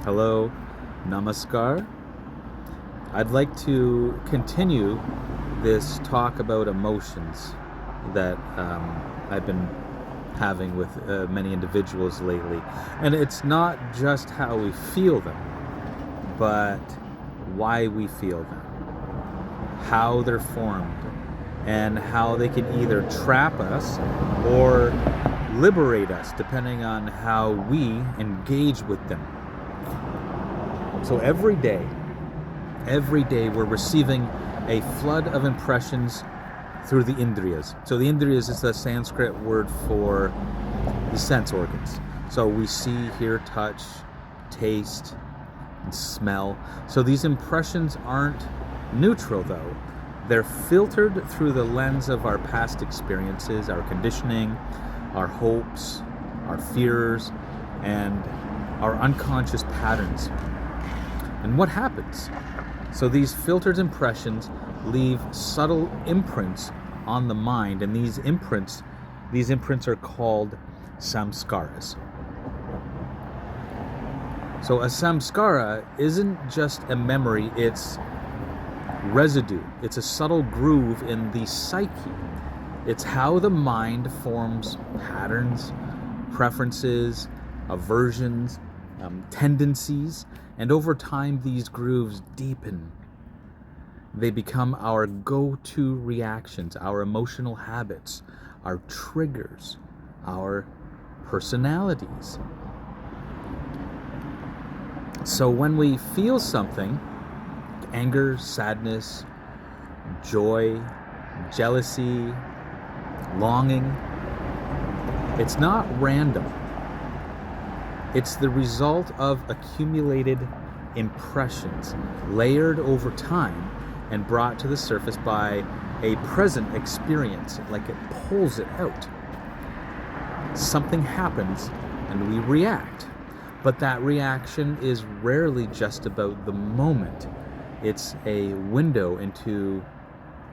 Hello, namaskar. I'd like to continue this talk about emotions that I've been having with many individuals lately. And it's not just how we feel them, but why we feel them, how they're formed, and how they can either trap us or liberate us depending on how we engage with them. So every day we're receiving a flood of impressions through the indriyas. So the indriyas is the Sanskrit word for the sense organs. So we see, hear, touch, taste, and smell. So these impressions aren't neutral though. They're filtered through the lens of our past experiences, our conditioning, our hopes, our fears, and our unconscious patterns. And what happens? So these filtered impressions leave subtle imprints on the mind, and these imprints are called samskaras. So a samskara isn't just a memory, it's residue. It's a subtle groove in the psyche. It's how the mind forms patterns, preferences, aversions, tendencies, and over time these grooves deepen. They become our go-to reactions, our emotional habits, our triggers, our personalities. So when we feel something, anger, sadness, joy, jealousy, longing, it's not random. It's the result of accumulated impressions, layered over time and brought to the surface by a present experience, like it pulls it out. Something happens and we react, but that reaction is rarely just about the moment. It's a window into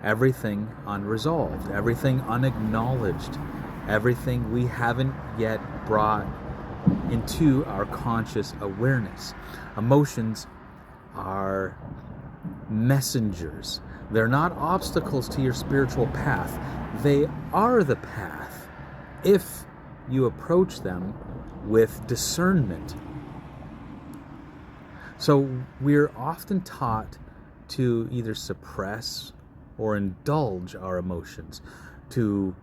everything unresolved, everything unacknowledged, everything we haven't yet brought into our conscious awareness. Emotions are messengers. They're not obstacles to your spiritual path. They are the path if you approach them with discernment. So we're often taught to either suppress or indulge our emotions, to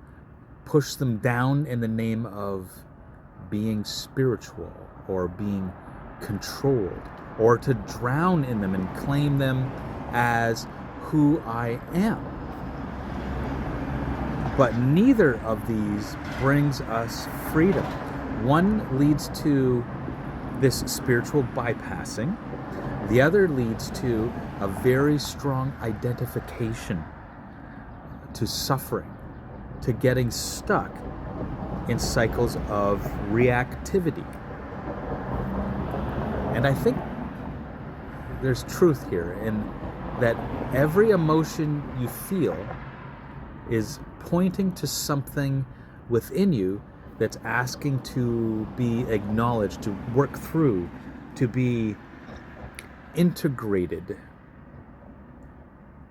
push them down in the name of being spiritual or being controlled, or to drown in them and claim them as who I am. But neither of these brings us freedom. One leads to this spiritual bypassing. The other leads to a very strong identification to suffering, to getting stuck in cycles of reactivity. And I think there's truth here in that every emotion you feel is pointing to something within you that's asking to be acknowledged, to work through, to be integrated,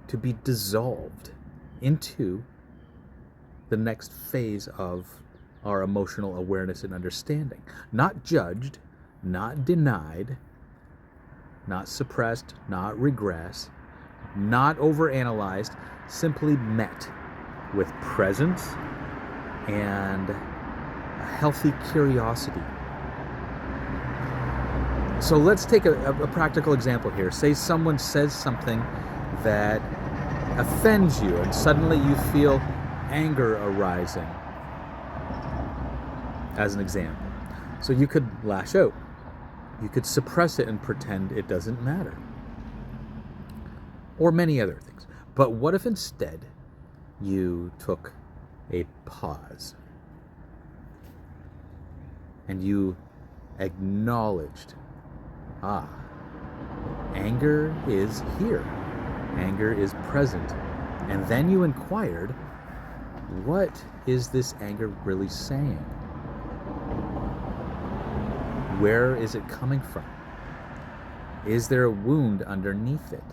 to be dissolved into the next phase of our emotional awareness and understanding. Not judged, not denied, not suppressed, not regressed, not overanalyzed, simply met with presence and a healthy curiosity. So let's take a practical example here. Say someone says something that offends you and suddenly you feel anger arising, as an example. So you could lash out. You could suppress it and pretend it doesn't matter. Or many other things. But what if instead you took a pause and you acknowledged, anger is here. Anger is present. And then you inquired, what is this anger really saying? Where is it coming from? Is there a wound underneath it?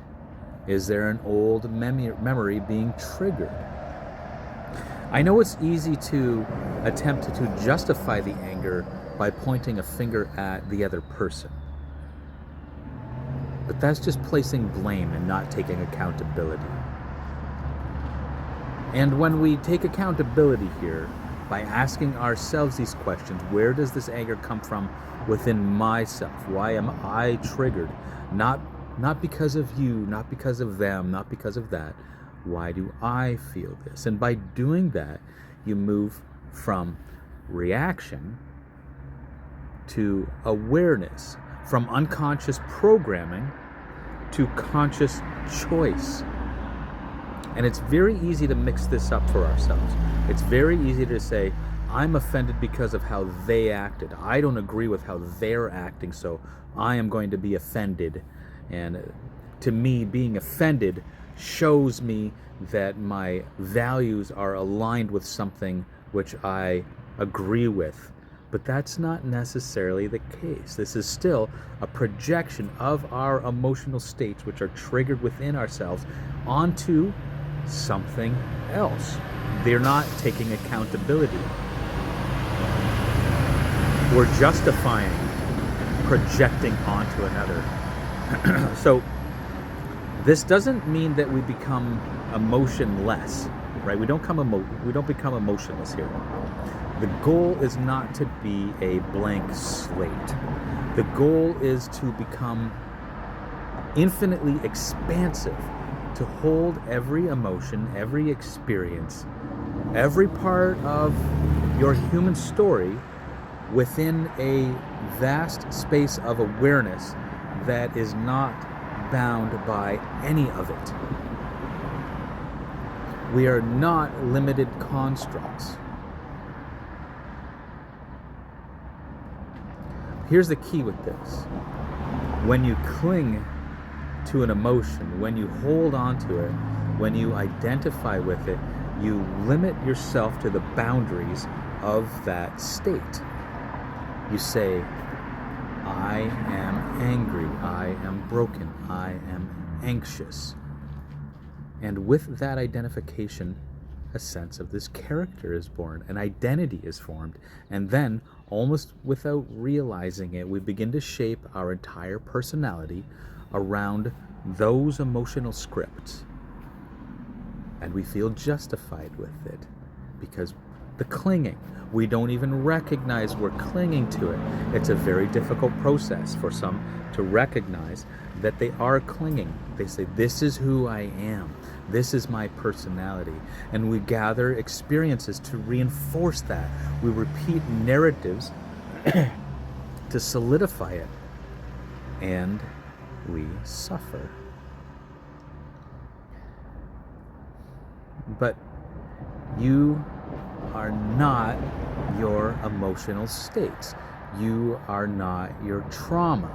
Is there an old memory being triggered? I know it's easy to attempt to justify the anger by pointing a finger at the other person. But that's just placing blame and not taking accountability. And when we take accountability here, by asking ourselves these questions, where does this anger come from within myself? Why am I triggered? Not because of you, not because of them, not because of that. Why do I feel this? And by doing that, you move from reaction to awareness, from unconscious programming to conscious choice. And it's very easy to mix this up for ourselves. It's very easy to say, I'm offended because of how they acted. I don't agree with how they're acting, so I am going to be offended. And to me, being offended shows me that my values are aligned with something which I agree with. But that's not necessarily the case. This is still a projection of our emotional states, which are triggered within ourselves, onto something else. They're not taking accountability. We're justifying projecting onto another. So this doesn't mean that we become emotionless, right? We don't become emotionless here. The goal is not to be a blank slate. The goal is to become infinitely expansive, to hold every emotion, every experience, every part of your human story within a vast space of awareness that is not bound by any of it. We are not limited constructs. Here's the key with this. When you cling to an emotion, when you hold on to it, when you identify with it, you limit yourself to the boundaries of that state. You say, I am angry, I am broken, I am anxious. And with that identification, a sense of this character is born, an identity is formed, and then, almost without realizing it, we begin to shape our entire personality around those emotional scripts. And we feel justified with it because the clinging, we don't even recognize we're clinging to it. It's a very difficult process for some to recognize that they are clinging. They say, this is who I am. This is my personality. And we gather experiences to reinforce that. We repeat narratives to solidify it. And we suffer. But you are not your emotional states. You are not your trauma.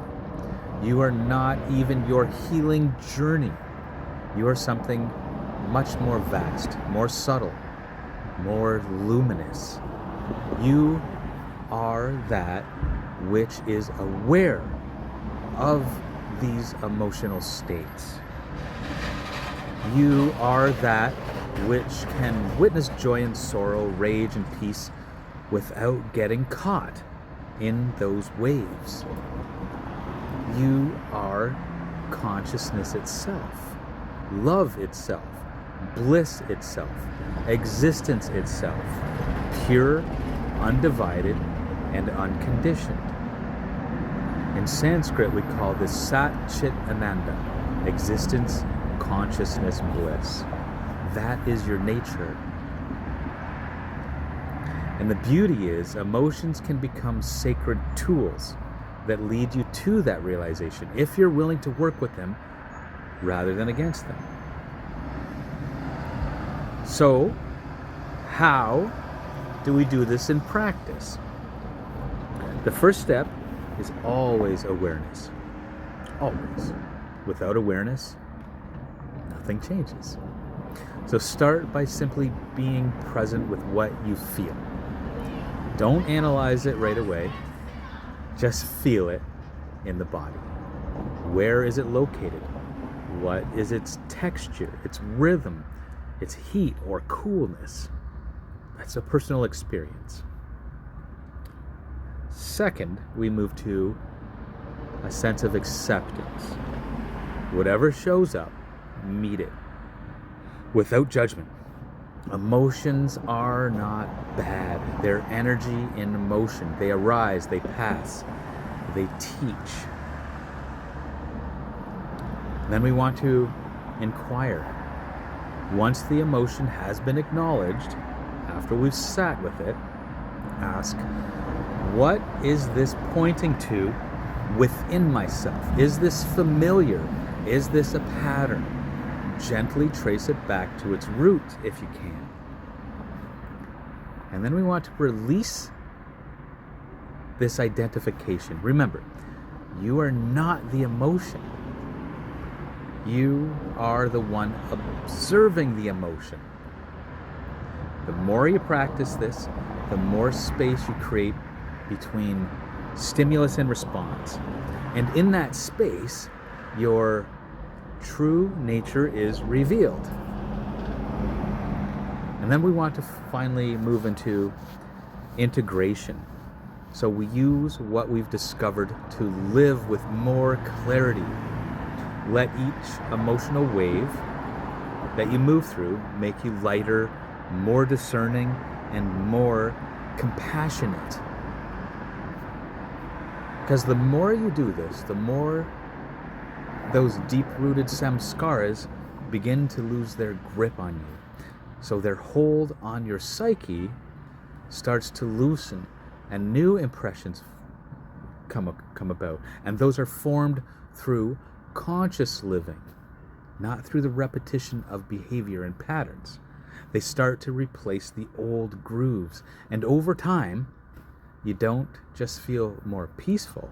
You are not even your healing journey. You are something much more vast, more subtle, more luminous. You are that which is aware of these emotional states. You are that which can witness joy and sorrow, rage and peace without getting caught in those waves. You are consciousness itself, love itself, bliss itself, existence itself, pure, undivided, and unconditioned. In Sanskrit, we call this Sat Chit Ananda, existence, consciousness, bliss. That is your nature. And the beauty is, emotions can become sacred tools that lead you to that realization if you're willing to work with them rather than against them. So, how do we do this in practice? The first step is always awareness. Always. Without awareness, nothing changes. So start by simply being present with what you feel. Don't analyze it right away. Just feel it in the body. Where is it located? What is its texture, its rhythm, its heat or coolness? That's a personal experience. Second, we move to a sense of acceptance. Whatever shows up, meet it without judgment. Emotions are not bad. They're energy in motion. They arise, they pass, they teach. Then we want to inquire. Once the emotion has been acknowledged, after we've sat with it, ask, what is this pointing to within myself? Is this familiar? Is this a pattern? Gently trace it back to its root if you can. And then we want to release this identification. Remember, you are not the emotion. You are the one observing the emotion. The more you practice this, the more space you create between stimulus and response. And in that space, your true nature is revealed. And then we want to finally move into integration. So we use what we've discovered to live with more clarity. Let each emotional wave that you move through make you lighter, more discerning, and more compassionate. Because the more you do this, the more those deep-rooted samskaras begin to lose their grip on you. So their hold on your psyche starts to loosen, and new impressions come about. And those are formed through conscious living, not through the repetition of behavior and patterns. They start to replace the old grooves. And over time, you don't just feel more peaceful,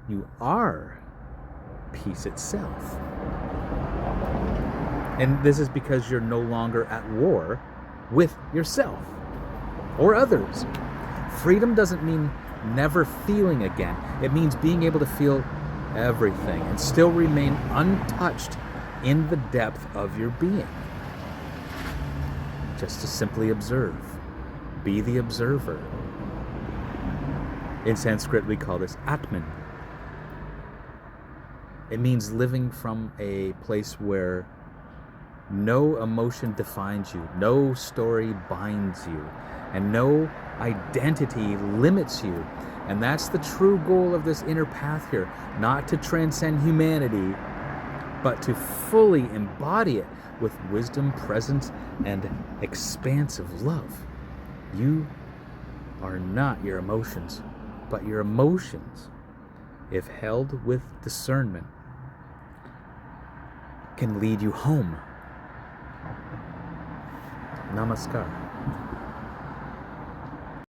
you are peace itself. And this is because you're no longer at war with yourself or others. Freedom doesn't mean never feeling again. It means being able to feel everything and still remain untouched in the depth of your being. Just to simply observe. Be the observer. In Sanskrit, we call this Atman. It means living from a place where no emotion defines you, no story binds you, and no identity limits you. And that's the true goal of this inner path here, not to transcend humanity, but to fully embody it with wisdom, presence, and expansive love. You are not your emotions, but your emotions, if held with discernment, can lead you home. Namaskar.